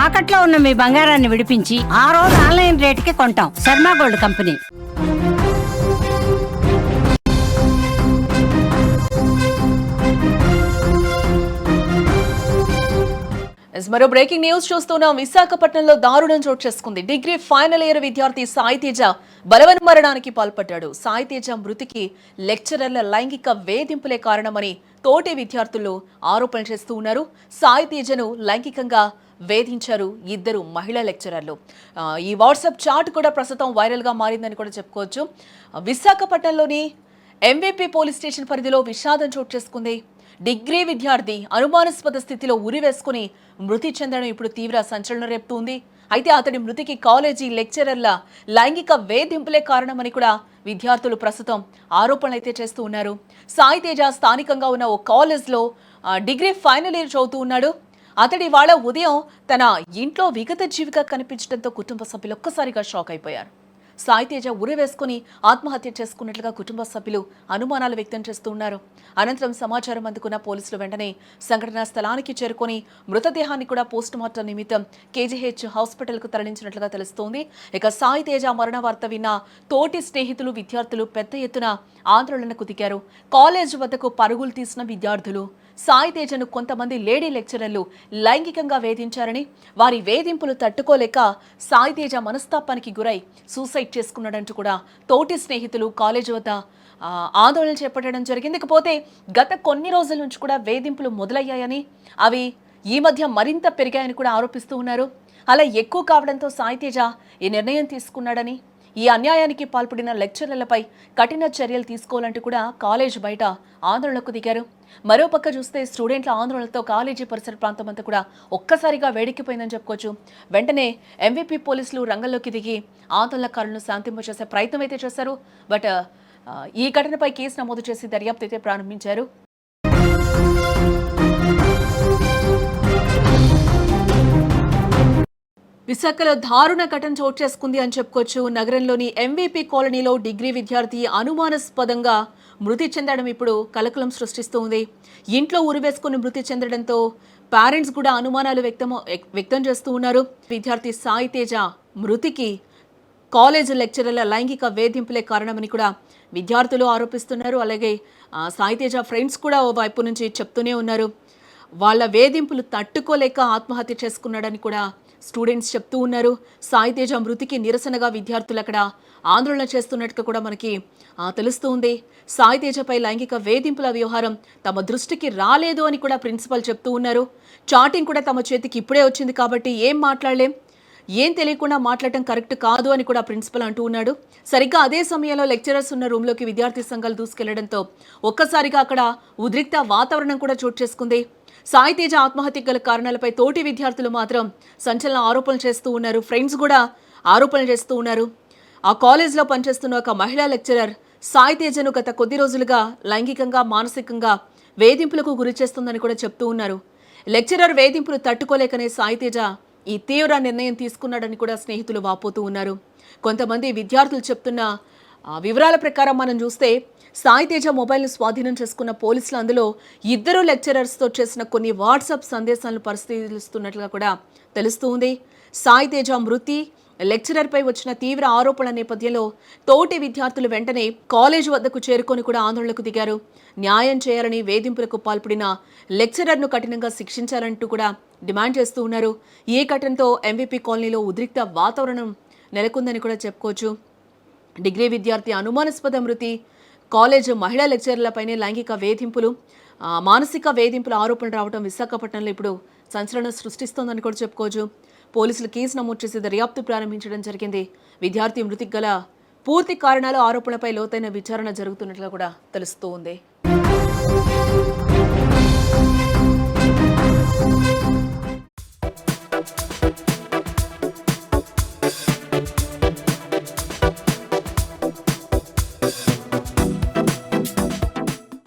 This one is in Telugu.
తాకట్లో ఉన్న మీ బంగారాన్ని విడిపించి ఆ రోజు ఆన్లైన్ రేటుకి కొంటాం. Sharma gold company. మరో బ్రేకింగ్ న్యూస్ చూస్తున్నాం. విశాఖపట్నంలో దారుణం చోటు చేసుకుంది. డిగ్రీ ఫైనల్ ఇయర్ విద్యార్థి సాయి తేజ బలవన్మరణానికి పాల్పడ్డాడు. సాయి తేజ మృతికి లెక్చరర్ల లైంగిక వేధింపులే కారణమని తోటి విద్యార్థులు ఆరోపణలు చేస్తూ ఉన్నారు. సాయి తేజను లైంగికంగా వేధించారు ఇద్దరు మహిళా లెక్చరర్లు. ఈ వాట్సాప్ చాట్ కూడా ప్రస్తుతం వైరల్గా మారిందని కూడా చెప్పుకోవచ్చు. విశాఖపట్నంలోని ఎంవీపీ పోలీస్ స్టేషన్ పరిధిలో విషాదం చోటు చేసుకుంది. డిగ్రీ విద్యార్థి అనుమానాస్పద స్థితిలో ఉరివేసుకుని మృతి చెందడం ఇప్పుడు తీవ్ర సంచలనం రేపుతోంది. అయితే అతడి మృతికి కాలేజీ లెక్చరర్ల లైంగిక వేధింపులే కారణమని కూడా విద్యార్థులు ప్రస్తుతం ఆరోపణలు అయితే చేస్తూ ఉన్నారు. సాయి తేజ స్థానికంగా ఉన్న ఓ కాలేజ్లో డిగ్రీ ఫైనల్ ఇయర్ చదువుతూ ఉన్నాడు. అతడి వాళ్ళ ఉదయం తన ఇంట్లో విగత జీవిగా కనిపించడంతో కుటుంబ సభ్యులు ఒక్కసారిగా షాక్ అయిపోయారు. సాయి తేజ ఉరి వేసుకుని ఆత్మహత్య చేసుకున్నట్లుగా కుటుంబ సభ్యులు అనుమానాలు వ్యక్తం చేస్తూ ఉన్నారు. అనంతరం సమాచారం అందుకున్న పోలీసులు వెంటనే సంఘటనా స్థలానికి చేరుకొని మృతదేహాన్ని కూడా పోస్టుమార్టం నిమిత్తం కేజీహెచ్ హాస్పిటల్కు తరలించినట్లుగా తెలుస్తోంది. ఇక సాయి తేజ మరణ వార్త విన్న తోటి స్నేహితులు, విద్యార్థులు పెద్ద ఎత్తున ఆందోళనకు దిగారు. కాలేజ్ వద్దకు పరుగులు తీసిన విద్యార్థులు సాయి తేజను కొంతమంది లేడీ లెక్చరర్లు లైంగికంగా వేధించారని, వారి వేధింపులు తట్టుకోలేక సాయి తేజ మనస్తాపానికి గురై సూసైడ్ చేసుకున్నాడంటూ కూడా తోటి స్నేహితులు కాలేజీ వద్ద ఆందోళన చేపట్టడం జరిగింది. ఇకపోతే గత కొన్ని రోజుల నుంచి కూడా వేధింపులు మొదలయ్యాయని, అవి ఈ మధ్య మరింత పెరిగాయని కూడా ఆరోపిస్తూ ఉన్నారు. అలా ఎక్కువ కావడంతో సాయి తేజ ఈ నిర్ణయం తీసుకున్నాడని, ఈ అన్యాయానికి పాల్పడిన లెక్చరర్లపై కఠిన చర్యలు తీసుకోవాలంటూ కూడా కాలేజ్ బయట ఆందోళనకు దిగారు. మరోపక్క చూస్తే స్టూడెంట్ల ఆందోళనతో కాలేజీ పరిసర ప్రాంతం అంతా కూడా ఒక్కసారిగా వేడెక్కిపోయిందని చెప్పుకోవచ్చు. వెంటనే ఎంవీపీ పోలీసులు రంగంలోకి దిగి ఆందోళనకారులను శాంతింపచేసే ప్రయత్నం అయితే చేశారు. బట్ ఈ ఘటనపై కేసు నమోదు చేసి దర్యాప్తు అయితే ప్రారంభించారు. విశాఖలో దారుణ ఘటన చోటు చేసుకుంది అని చెప్పుకోవచ్చు. నగరంలోని ఎంవీపీ కాలనీలో డిగ్రీ విద్యార్థి అనుమానాస్పదంగా మృతి చెందడం ఇప్పుడు కలకలం సృష్టిస్తోంది. ఇంట్లో ఉరివేసుకుని మృతి చెందడంతో పేరెంట్స్ కూడా అనుమానాలు వ్యక్తం చేస్తూ ఉన్నారు. విద్యార్థి సాయి తేజ మృతికి కాలేజ్ లెక్చరర్ల లైంగిక వేధింపులే కారణమని కూడా విద్యార్థులు ఆరోపిస్తున్నారు. అలాగే సాయి తేజ ఫ్రెండ్స్ కూడా ఓ వైపు నుంచి చెప్తూనే ఉన్నారు. వాళ్ళ వేధింపులు తట్టుకోలేక ఆత్మహత్య చేసుకున్నాడని కూడా స్టూడెంట్స్ చెప్తూ ఉన్నారు. సాయి తేజ మృతికి నిరసనగా విద్యార్థులు అక్కడ ఆందోళన చేస్తున్నట్టుగా కూడా మనకి తెలుస్తుంది. సాయి తేజపై లైంగిక వేధింపుల వ్యవహారం తమ దృష్టికి రాలేదు అని కూడా ప్రిన్సిపల్ చెప్తూ ఉన్నారు. చాటింగ్ కూడా తమ చేతికి ఇప్పుడే వచ్చింది కాబట్టి ఏం మాట్లాడలేం, ఏం తెలియకుండా మాట్లాడటం కరెక్ట్ కాదు అని కూడా ప్రిన్సిపల్ అంటూ ఉన్నాడు. సరిగ్గా అదే సమయంలో లెక్చరర్స్ ఉన్న రూమ్లోకి విద్యార్థి సంఘాలు దూసుకెళ్లడంతో ఒక్కసారిగా అక్కడ ఉద్రిక్త వాతావరణం కూడా చోటు చేసుకుంది. సాయి తేజ ఆత్మహత్యకు గల కారణాలపై తోటి విద్యార్థులు మాత్రం సంచలన ఆరోపణలు చేస్తూ ఉన్నారు. ఫ్రెండ్స్ కూడా ఆరోపణలు చేస్తూ ఉన్నారు. ఆ కాలేజ్లో పనిచేస్తున్న ఒక మహిళా లెక్చరర్ సాయి తేజను గత కొద్ది రోజులుగా లైంగికంగా, మానసికంగా వేధింపులకు గురి చేస్తుందని కూడా చెప్తూ ఉన్నారు. లెక్చరర్ వేధింపులు తట్టుకోలేకనే సాయి తేజ ఈ తీవ్ర నిర్ణయం తీసుకున్నాడని కూడా స్నేహితులు వాపోతూ ఉన్నారు. కొంతమంది విద్యార్థులు చెప్తున్న వివరాల ప్రకారం మనం చూస్తే సాయి తేజ మొబైల్ను స్వాధీనం చేసుకున్న పోలీసులు అందులో ఇద్దరు లెక్చరర్స్తో చేసిన కొన్ని వాట్సాప్ సందేశాలను పరిశీలిస్తున్నట్లుగా కూడా తెలుస్తూ ఉంది. సాయి తేజ మృతి, లెక్చరర్పై వచ్చిన తీవ్ర ఆరోపణల నేపథ్యంలో తోటి విద్యార్థులు వెంటనే కాలేజ్ వద్దకు చేరుకొని కూడా ఆందోళనకు దిగారు. న్యాయం చేయాలని, వేధింపులకు పాల్పడిన లెక్చరర్ను కఠినంగా శిక్షించాలంటూ కూడా డిమాండ్ చేస్తూ ఉన్నారు. ఈ ఘటనతో ఎంవీపీ కాలనీలో ఉద్రిక్త వాతావరణం నెలకొందని కూడా చెప్పుకోవచ్చు. డిగ్రీ విద్యార్థి అనుమానాస్పద మృతి, కాలేజ్ మహిళా లెక్చరర్లపైనే లైంగిక వేధింపులు, మానసిక వేధింపుల ఆరోపణలు రావడం విశాఖపట్నంలో ఇప్పుడు సంచలనం సృష్టిస్తోందని కూడా చెప్పుకోవచ్చు. పోలీసులు కేసు నమోదు చేసి దర్యాప్తు ప్రారంభించడం జరిగింది. విద్యార్థి మృతికి గల పూర్తి కారణాలు, ఆరోపణలపై లోతైన విచారణ జరుగుతున్నట్లుగా కూడా తెలుస్తోంది.